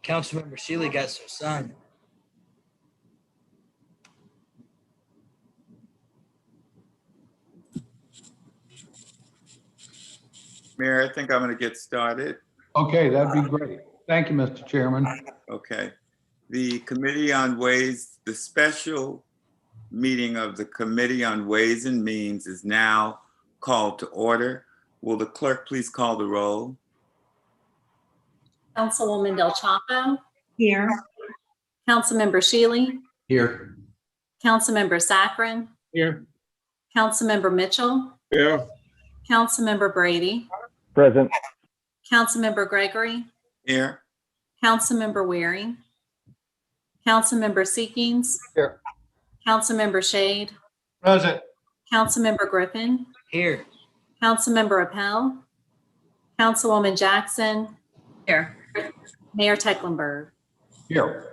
Councilmember Shealy got some sun. Mayor, I think I'm going to get started. Okay, that'd be great. Thank you, Mr. Chairman. Okay. The Committee on Ways, the special meeting of the Committee on Ways and Means is now called to order. Will the clerk please call the roll? Councilwoman Del Chapo. Here. Councilmember Shealy. Here. Councilmember Saccharin. Here. Councilmember Mitchell. Here. Councilmember Brady. Present. Councilmember Gregory. Here. Councilmember Waring. Councilmember Seekings. Here. Councilmember Shade. Present. Councilmember Griffin. Here. Councilmember Appel. Councilwoman Jackson. Here. Mayor Tecklenburg. Here.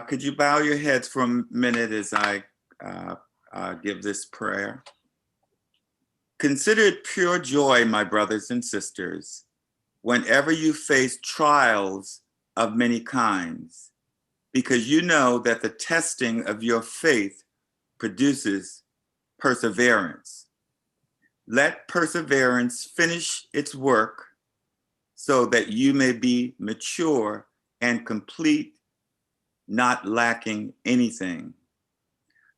Could you bow your heads for a minute as I give this prayer? Consider it pure joy, my brothers and sisters, whenever you face trials of many kinds, because you know that the testing of your faith produces perseverance. Let perseverance finish its work so that you may be mature and complete, not lacking anything.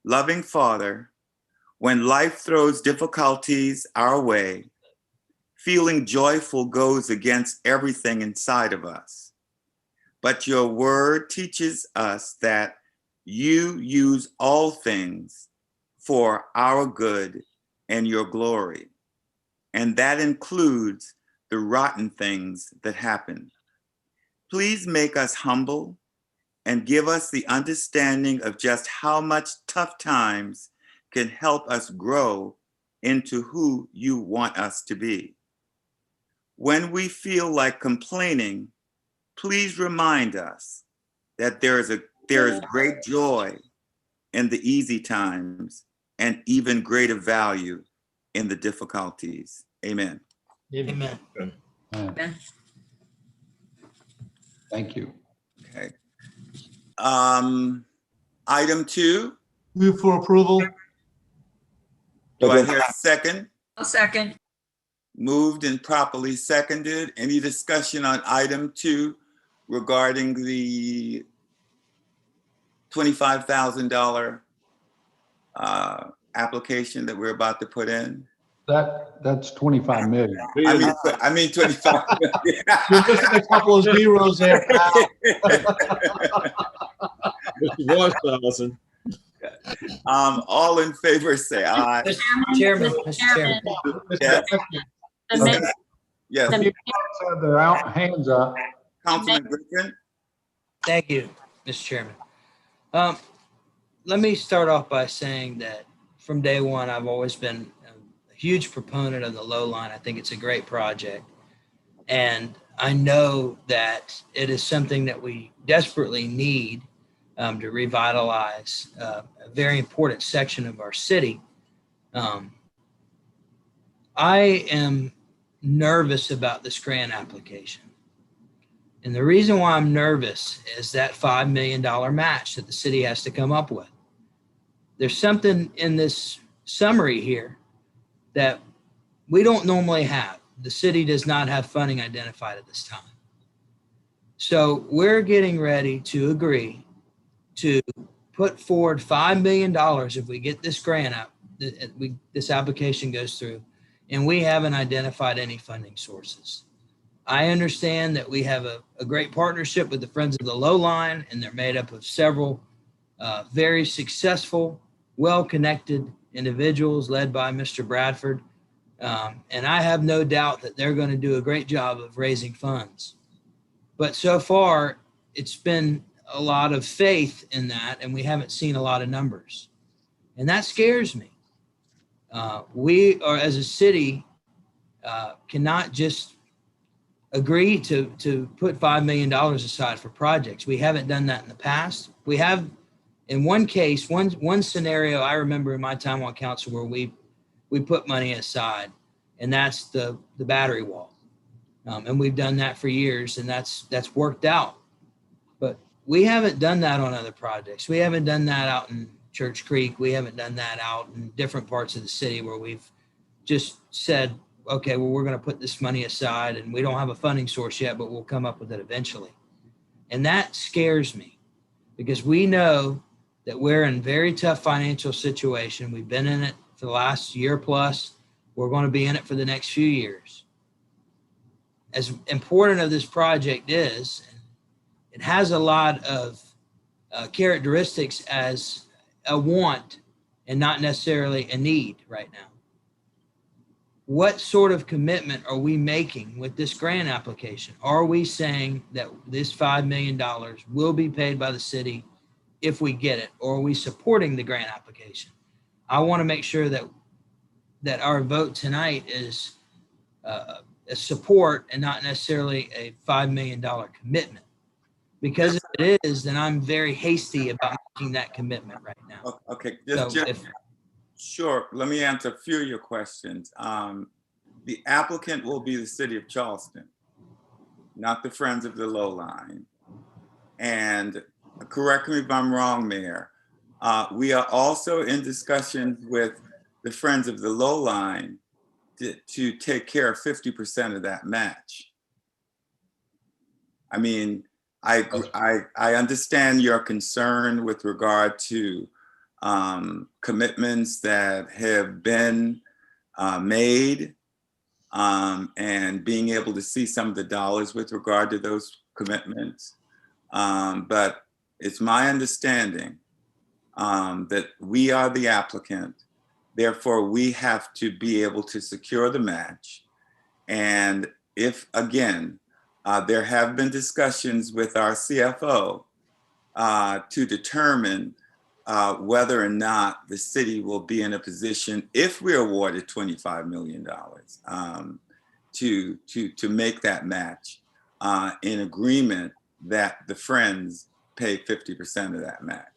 Loving Father, when life throws difficulties our way, feeling joyful goes against everything inside of us. But your word teaches us that you use all things for our good and your glory. And that includes the rotten things that happen. Please make us humble and give us the understanding of just how much tough times can help us grow into who you want us to be. When we feel like complaining, please remind us that there is great joy in the easy times and even greater value in the difficulties. Amen. Amen. Amen. Thank you. Okay. Item 2. Move for approval. Do I hear a second? I'll second. Moved and properly seconded. Any discussion on item 2 regarding the $25,000 application that we're about to put in? That's 25 million. I mean 25 million. You're missing a couple of zeros there, pal. $1,000. All in favor say aye. Mr. Chairman. Mr. Chairman. Yes. The mayor- Yes. the- Have their hands up. Councilman Griffin? Thank you, Mr. Chairman. Let me start off by saying that from day one, I've always been a huge proponent of the Low Line. I think it's a great project. And I know that it is something that we desperately need to revitalize a very important section of our city. I am nervous about this grant application. And the reason why I'm nervous is that $5 million match that the city has to come up with. There's something in this summary here that we don't normally have. The city does not have funding identified at this time. So we're getting ready to agree to put forward $5 million if we get this grant up, this application goes through, and we haven't identified any funding sources. I understand that we have a great partnership with the Friends of the Low Line, and they're made up of several very successful, well-connected individuals led by Mr. Bradford. And I have no doubt that they're going to do a great job of raising funds. But so far, it's been a lot of faith in that, and we haven't seen a lot of numbers. And that scares me. We are, as a city, cannot just agree to put $5 million aside for projects. We haven't done that in the past. We have, in one case, one scenario I remember in my time on council where we put money aside, and that's the battery wall. And we've done that for years, and that's worked out. But we haven't done that on other projects. We haven't done that out in Church Creek. We haven't done that out in different parts of the city where we've just said, okay, well, we're going to put this money aside and we don't have a funding source yet, but we'll come up with it eventually. And that scares me because we know that we're in a very tough financial situation. We've been in it for the last year plus. We're going to be in it for the next few years. As important as this project is, it has a lot of characteristics as a want and not necessarily a need right now. What sort of commitment are we making with this grant application? Are we saying that this $5 million will be paid by the city if we get it, or are we supporting the grant application? I want to make sure that our vote tonight is a support and not necessarily a $5 million commitment. Because if it is, then I'm very hasty about making that commitment right now. Okay, sure. Let me answer a few of your questions. The applicant will be the city of Charleston, not the Friends of the Lowline. And correct me if I'm wrong, Mayor. We are also in discussions with the Friends of the Lowline to take care of 50% of that match. I mean, I understand your concern with regard to commitments that have been made and being able to see some of the dollars with regard to those commitments. But it's my understanding that we are the applicant. Therefore, we have to be able to secure the match. And if, again, there have been discussions with our CFO to determine whether or not the city will be in a position, if we're awarded $25 million, to make that match in agreement that the Friends pay 50% of that match.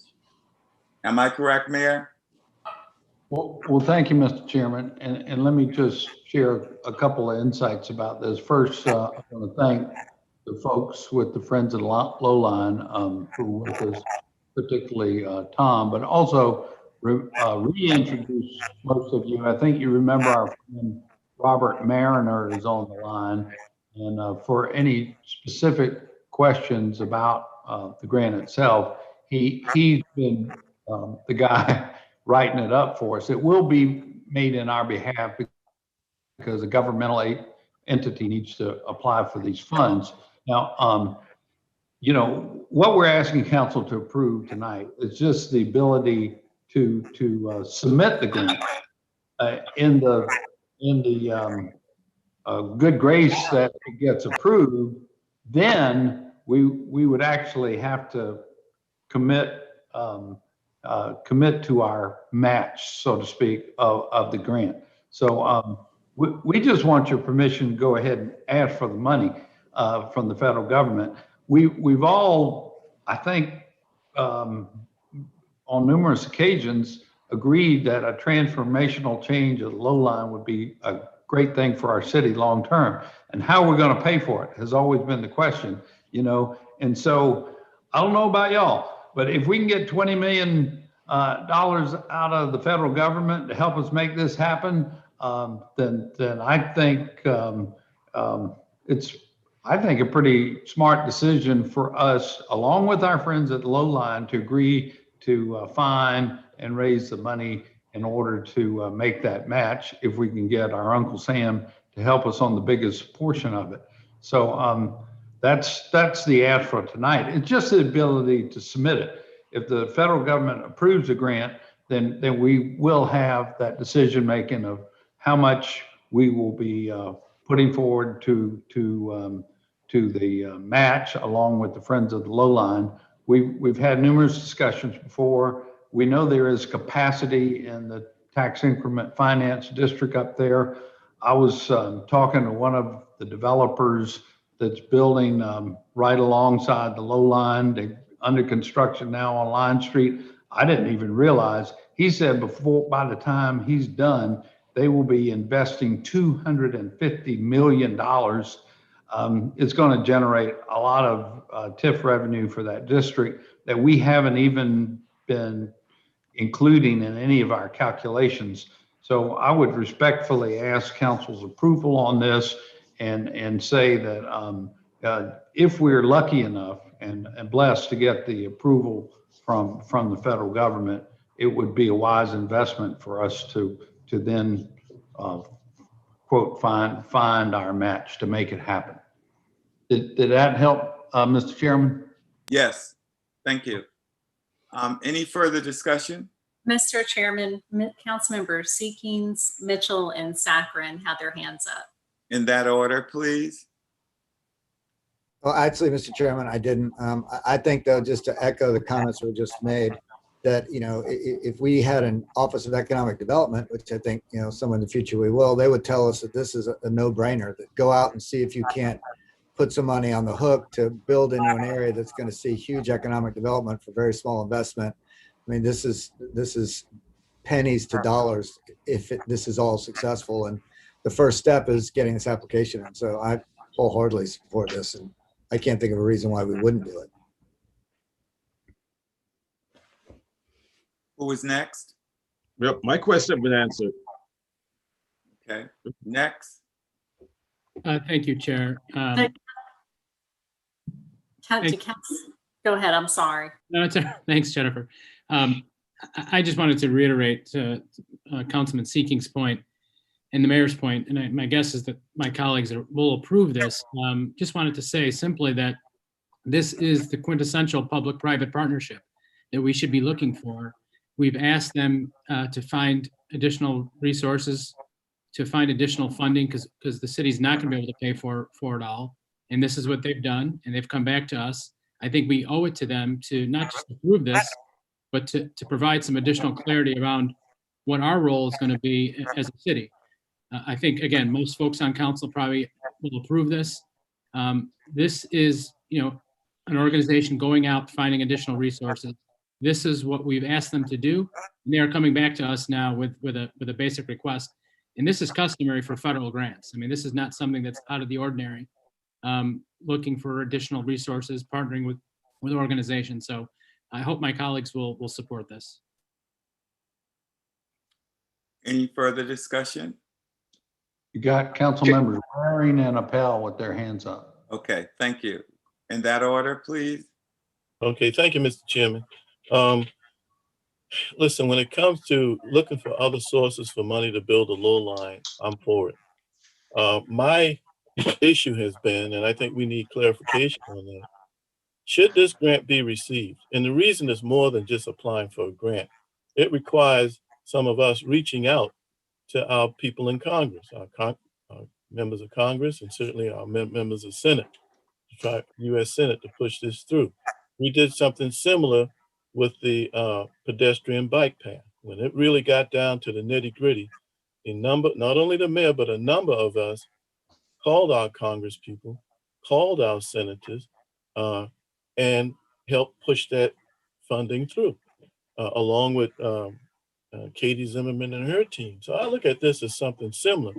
Am I correct, Mayor? Well, thank you, Mr. Chairman. And let me just share a couple of insights about this. First, I want to thank the folks with the Friends of the Lowline who were with us, particularly Tom, but also reintroduce most of you. I think you remember our friend Robert Mariner is on the line. And for any specific questions about the grant itself, he's been the guy writing it up for us. It will be made in our behalf because a governmental entity needs to apply for these funds. Now, you know, what we're asking council to approve tonight is just the ability to submit the grant in the good grace that it gets approved. Then we would actually have to commit to our match, so to speak, of the grant. So we just want your permission to go ahead and ask for the money from the federal government. We've all, I think, on numerous occasions, agreed that a transformational change of the low line would be a great thing for our city long term. And how we're going to pay for it has always been the question, you know. And so I don't know about y'all, but if we can get $20 million out of the federal government to help us make this happen, then I think it's a pretty smart decision for us, along with our friends at the low line, to agree to find and raise the money in order to make that match, if we can get our Uncle Sam to help us on the biggest portion of it. So that's the ask for tonight. It's just the ability to submit it. If the federal government approves the grant, then we will have that decision making of how much we will be putting forward to the match, along with the Friends of the Low Line. We've had numerous discussions before. We know there is capacity in the tax increment finance district up there. I was talking to one of the developers that's building right alongside the low line. They're under construction now on Line Street. I didn't even realize. He said by the time he's done, they will be investing $250 million It's going to generate a lot of TIF revenue for that district that we haven't even been including in any of our calculations. So I would respectfully ask council's approval on this and say that if we're lucky enough and blessed to get the approval from the federal government, it would be a wise investment for us to then quote find our match to make it happen. Did that help, Mr. Chairman? Yes, thank you. Any further discussion? Mr. Chairman, council members Seekings, Mitchell, and Saccharin have their hands up. In that order, please. Well, actually, Mr. Chairman, I didn't. I think, though, just to echo the comments that were just made, that, you know, if we had an Office of Economic Development, which I think, you know, somewhere in the future we will, they would tell us that this is a no-brainer, that go out and see if you can't put some money on the hook to build into an area that's going to see huge economic development for very small investment. I mean, this is pennies to dollars if this is all successful. And the first step is getting this application in. So I wholeheartedly support this, and I can't think of a reason why we wouldn't do it. Who is next? Yep, my question has been answered. Okay, next. Thank you, Chair. Go ahead, I'm sorry. No, it's thanks, Jennifer. I just wanted to reiterate Councilman Seeking's point and the mayor's point, and my guess is that my colleagues will approve this. Just wanted to say simply that this is the quintessential public-private partnership that we should be looking for. We've asked them to find additional resources, to find additional funding, because the city's not going to be able to pay for it all. And this is what they've done, and they've come back to us. I think we owe it to them to not just approve this, but to provide some additional clarity around what our role is going to be as a city. I think, again, most folks on council probably will approve this. This is, you know, an organization going out, finding additional resources. This is what we've asked them to do. And they are coming back to us now with a basic request. And this is customary for federal grants. I mean, this is not something that's out of the ordinary. Looking for additional resources, partnering with organizations. So I hope my colleagues will support this. Any further discussion? You got council members Waring and Appel with their hands up. Okay, thank you. In that order, please. Okay, thank you, Mr. Chairman. Listen, when it comes to looking for other sources for money to build a low line, I'm for it. My issue has been, and I think we need clarification on that, should this grant be received? And the reason is more than just applying for a grant. It requires some of us reaching out to our people in Congress, our members of Congress, and certainly our members of Senate, to try U.S. Senate to push this through. We did something similar with the pedestrian bike path. When it really got down to the nitty gritty, not only the mayor, but a number of us called our Congress people, called our senators, and helped push that funding through, along with Katie Zimmerman and her team. So I look at this as something similar.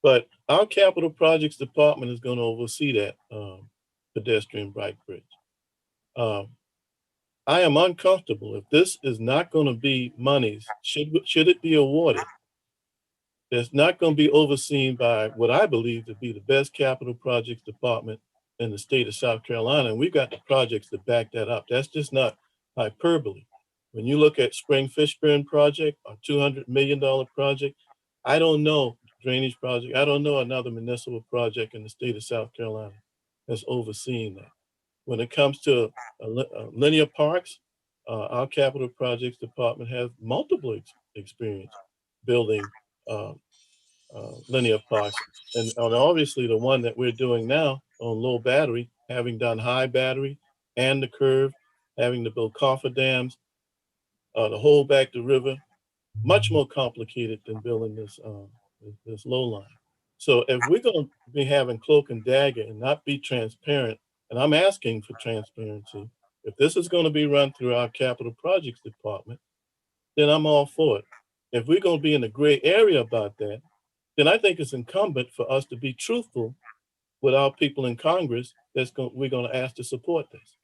But our Capital Projects Department is going to oversee that pedestrian bike bridge. I am uncomfortable if this is not going to be monies, should it be awarded, that's not going to be overseen by what I believe to be the best capital projects department in the state of South Carolina. And we've got the projects to back that up. That's just not hyperbole. When you look at Spring Fishburne project, a $200 million project, I don't know, drainage project, I don't know another municipal project in the state of South Carolina that's overseeing that. When it comes to linear parks, our capital projects department has multiple experience building linear parks. And obviously the one that we're doing now on low battery, having done high battery and the curve, having to build cofferdams, to hold back the river, much more complicated than building this low line. So if we're going to be having cloak and dagger and not be transparent, and I'm asking for transparency, if this is going to be run through our capital projects department, then I'm all for it. If we're going to be in a gray area about that, then I think it's incumbent for us to be truthful with our people in Congress we're going to ask to support this.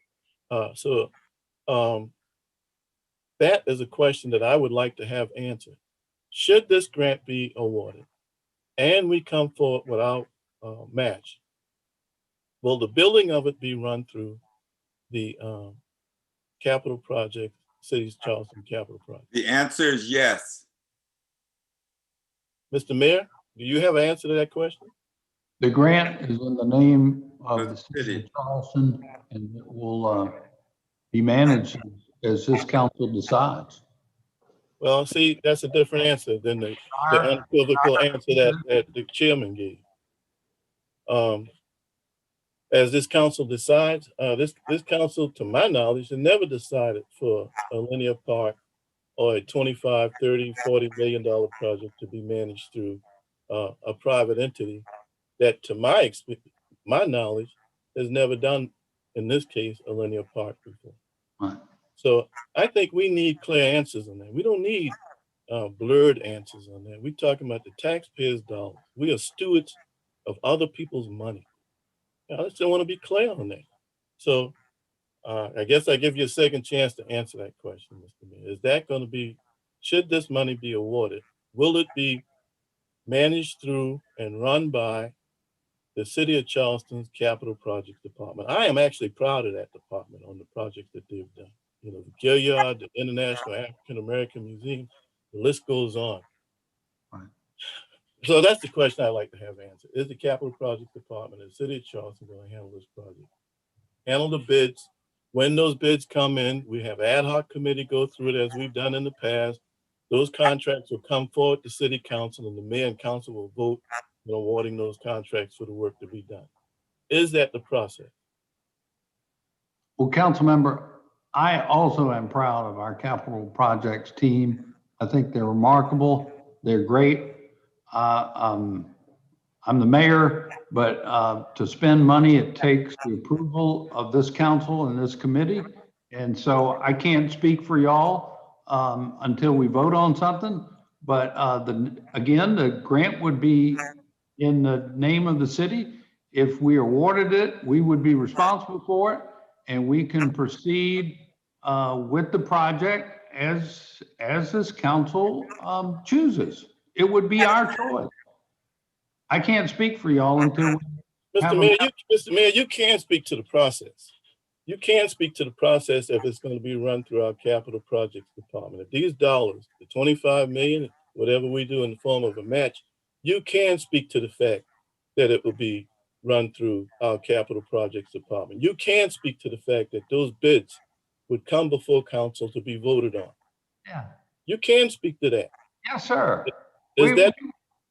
That is a question that I would like to have answered. Should this grant be awarded and we come forward with our match, will the building of it be run through the capital project, City's Charleston capital project? The answer is yes. Mr. Mayor, do you have an answer to that question? The grant is in the name of the city City. of Charleston, and it will be managed as this council decides. Well, see, that's a different answer than the unequivocal answer that the chairman gave. As this council decides, this council, to my knowledge, has never decided for a linear park or a 25, 30, $40 million project to be managed through a private entity that, to my knowledge, has never done, in this case, a linear park before. Right. So I think we need clear answers on that. We don't need blurred answers on that. We're talking about the taxpayers' dollars. We are stewards of other people's money. I just want to be clear on that. So I guess I give you a second chance to answer that question, Mr. Mayor. Is that going to be, should this money be awarded, will it be managed through and run by the City of Charleston's Capital Projects Department? I am actually proud of that department on the projects that they've done. You know, the Gilliard, the International African American Museum, the list goes on. Right. So that's the question I'd like to have answered. Is the Capital Projects Department of the City of Charleston going to handle this project? Handle the bids. When those bids come in, we have ad hoc committee go through it as we've done in the past. Those contracts will come forward to City Council, and the mayor and council will vote on awarding those contracts for the work to be done. Is that the process? Well, council member, I also am proud of our capital projects team. I think they're remarkable. They're great. I'm the mayor, but to spend money, it takes the approval of this council and this committee. And so I can't speak for y'all until we vote on something. But again, the grant would be in the name of the city. If we awarded it, we would be responsible for it, and we can proceed with the project as this council chooses. It would be our choice. I can't speak for y'all until Mr. Mayor, you can speak to the process. You can speak to the process if it's going to be run through our capital projects department. If these dollars, the 25 million, whatever we do in the form of a match, you can speak to the fact that it will be run through our capital projects department. You can speak to the fact that those bids would come before council to be voted on. Yeah. You can speak to that. Yes, sir. Is that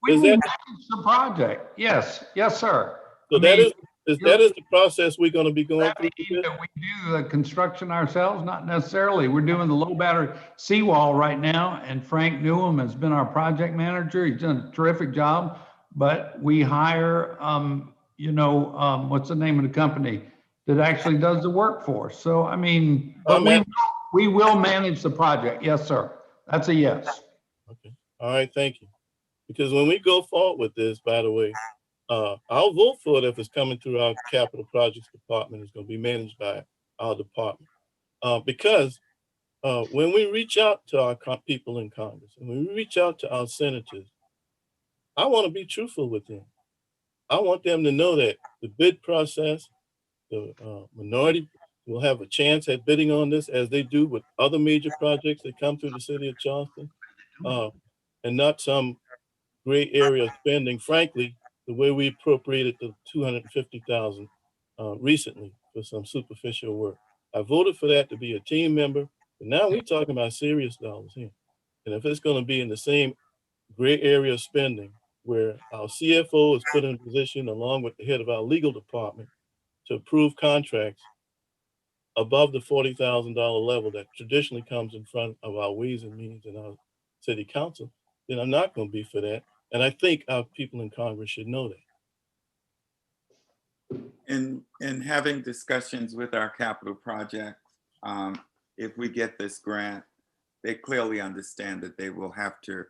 the project? Yes, yes, sir. So that is the process we're going to be going through. That we do the construction ourselves? Not necessarily. We're doing the low battery seawall right now, and Frank Newham has been our project manager. He's done a terrific job. But we hire, what's the name of the company that actually does the work for us? So I mean, but we will manage the project. Yes, sir. That's a yes. Okay. All right. Thank you. Because when we go forward with this, by the way, I'll vote for it if it's coming through our capital projects department. It's going to be managed by our department. Because when we reach out to our people in Congress and when we reach out to our senators, I want to be truthful with them. I want them to know that the bid process, the minority will have a chance at bidding on this as they do with other major projects that come through the city of Charleston, and not some gray area spending. Frankly, the way we appropriated the $250,000 recently for some superficial work. I voted for that to be a team member, but now we're talking about serious dollars here. And if it's going to be in the same gray area spending, where our CFO is put in a position along with the head of our legal department to approve contracts above the $40,000 level that traditionally comes in front of our Ways and Means and our city council, then I'm not going to be for that. And I think our people in Congress should know that. In having discussions with our capital projects, if we get this grant, they clearly understand that they will have to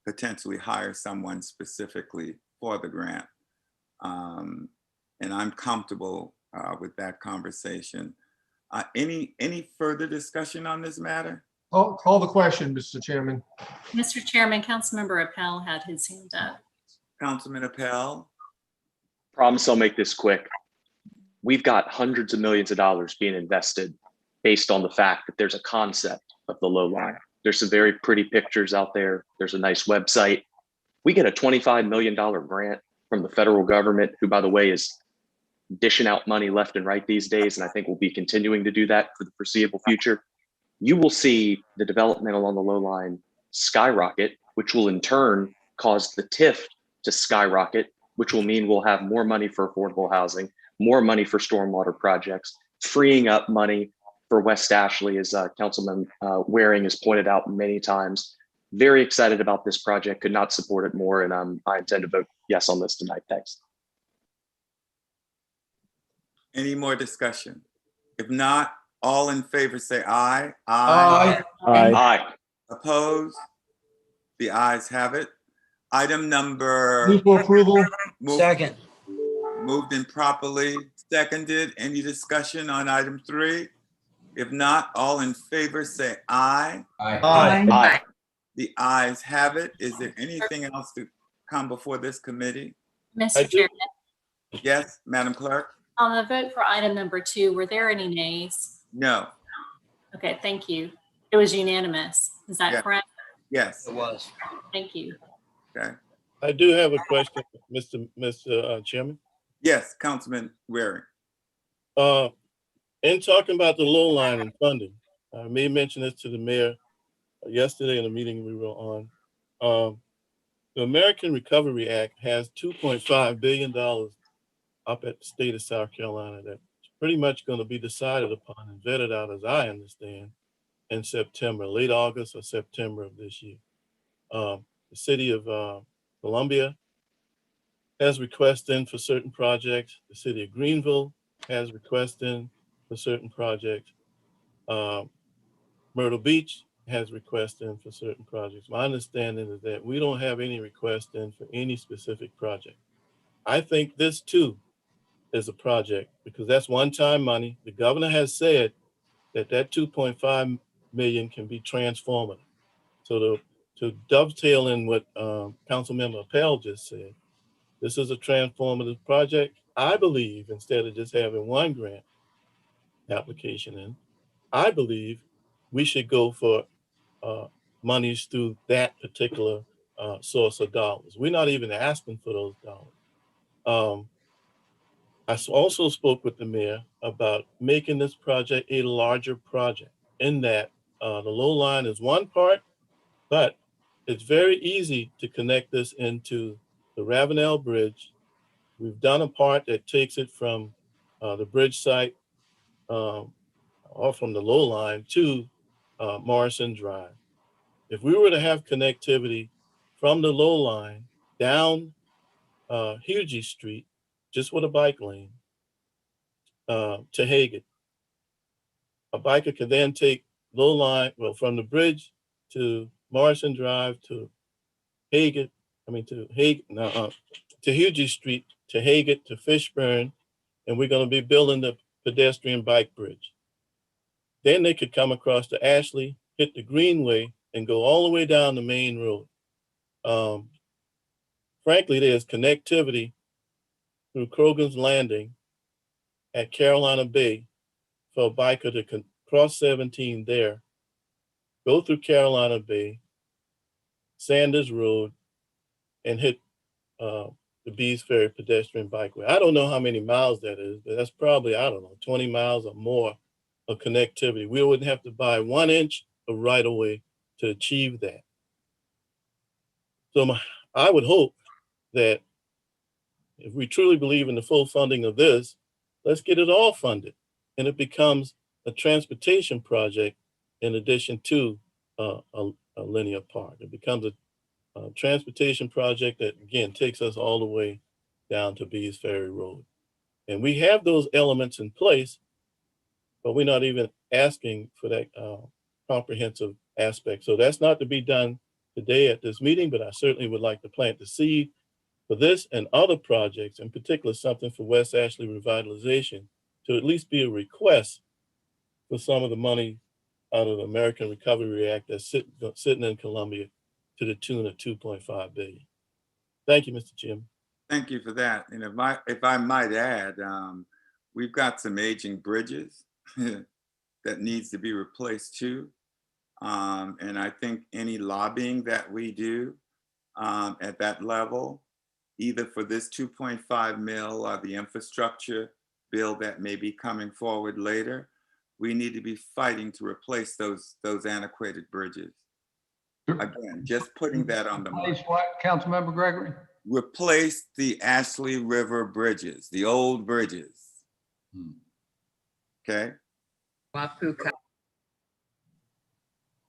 potentially hire someone specifically for the grant. And I'm comfortable with that conversation. Any further discussion on this matter? Call the question, Mr. Chairman. Mr. Chairman, Councilmember Appel had his hand up. Councilman Appel? Promise I'll make this quick. We've got hundreds of millions of dollars being invested based on the fact that there's a concept of the low line. There's some very pretty pictures out there. There's a nice website. We get a $25 million grant from the federal government, who, by the way, is dishing out money left and right these days. And I think we'll be continuing to do that for the foreseeable future. You will see the development along the low line skyrocket, which will in turn cause the TIF to skyrocket, which will mean we'll have more money for affordable housing, more money for stormwater projects, freeing up money for West Ashley, as Councilman Waring has pointed out many times. Very excited about this project, could not support it more, and I intend to vote yes on this tonight. Thanks. Any more discussion? If not, all in favor say aye. Aye. Aye. Opposed? The ayes have it. Item number. Move for approval. Second. Moved and properly seconded. Any discussion on item 3? If not, all in favor say aye. Aye. The ayes have it. Is there anything else to come before this committee? Mr. Chairman, Yes, Madam Clerk? on the vote for item number 2, were there any nays? No. Okay, thank you. It was unanimous. Is that Yeah. correct? Yes. It was. Thank you. Okay. I do have a question, Mr. Chairman. Yes, Councilman Waring. In talking about the low line and funding, I may mention this to the mayor yesterday in a meeting we were on. The American Recovery Act has $2.5 billion up at the state of South Carolina that's pretty much going to be decided upon and vetted out, as I understand, in September, late August or September of this year. The city of Columbia has requests in for certain projects. The city of Greenville has requests in for certain projects. Myrtle Beach has requests in for certain projects. My understanding is that we don't have any requests in for any specific project. I think this too is a project because that's one-time money. The governor has said that 2.5 million can be transformative. So to dovetail in what Councilmember Appel just said, this is a transformative project. I believe instead of just having one grant application in, I believe we should go for monies through that particular source of dollars. We're not even asking for those dollars. I also spoke with the mayor about making this project a larger project in that the low line is one part, but it's very easy to connect this into the Ravenel Bridge. We've done a part that takes it from the bridge site or from the low line to Morrison Drive. If we were to have connectivity from the low line down Hugie Street, just with a bike lane, to Haggett, a biker could then take low line, well, from the bridge to Morrison Drive to Haggett, to Hugie Street, to Haggett, to Fishburne, and we're going to be building the pedestrian bike bridge. Then they could come across to Ashley, hit the Greenway, and go all the way down the main road. Frankly, there's connectivity through Krogan's Landing at Carolina Bay for a biker to cross 17 there, go through Carolina Bay, Sanders Road, and hit the Bees Ferry pedestrian bikeway. I don't know how many miles that is, but that's probably, 20 miles or more of connectivity. We wouldn't have to buy 1 inch of right-of-way to achieve that. So I would hope that if we truly believe in the full funding of this, let's get it all funded and it becomes a transportation project in addition to a linear park. It becomes a transportation project that, again, takes us all the way down to Bees Ferry Road. And we have those elements in place, but we're not even asking for that comprehensive aspect. So that's not to be done today at this meeting, but I certainly would like to plant the seed for this and other projects, in particular something for West Ashley revitalization, to at least be a request for some of the money out of the American Recovery Act that's sitting in Columbia to the tune of 2.5 billion. Thank you, Mr. Chairman. Thank you for that. And if I might add, we've got some aging bridges that needs to be replaced too. And I think any lobbying that we do at that level, either for this 2.5 mil or the infrastructure bill that may be coming forward later, we need to be fighting to replace those antiquated bridges. Again, just putting that on the Replace mark. what, Councilmember Gregory? Replace the Ashley River bridges, the old bridges. Okay. Wapuka.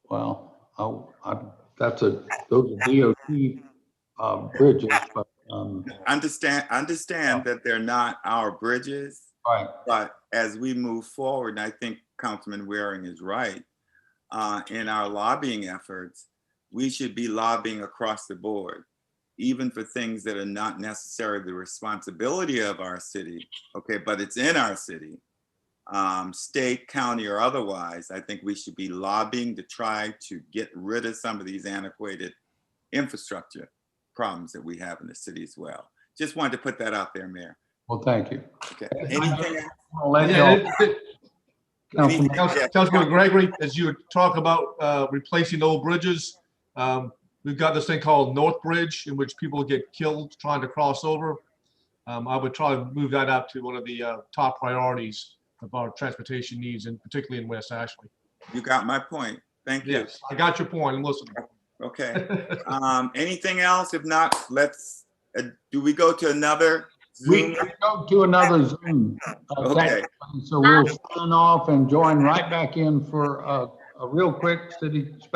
Well, those are DOT bridges, but, Understand that they're not our bridges, right. but as we move forward, and I think Councilman Waring is right, in our lobbying efforts, we should be lobbying across the board, even for things that are not necessarily the responsibility of our city, okay, but it's in our city, state, county, or otherwise. I think we should be lobbying to try to get rid of some of these antiquated infrastructure problems that we have in the city as well. Just wanted to put that out there, Mayor. Well, thank you. Okay. Anything else? I'll let Yeah, y'all- Councilman Gregory, as you talk about replacing old bridges, we've got this thing called North Bridge in which people get killed trying to cross over. I would try to move that up to one of the top priorities of our transportation needs, and particularly in West Ashley. You got my point. Thank you. Yes, I got your point. I'm listening. Okay. Anything else? If not, let's, do we go to another We Zoom? go to another Zoom. Okay. So we'll sign off and join right back in for a real quick city special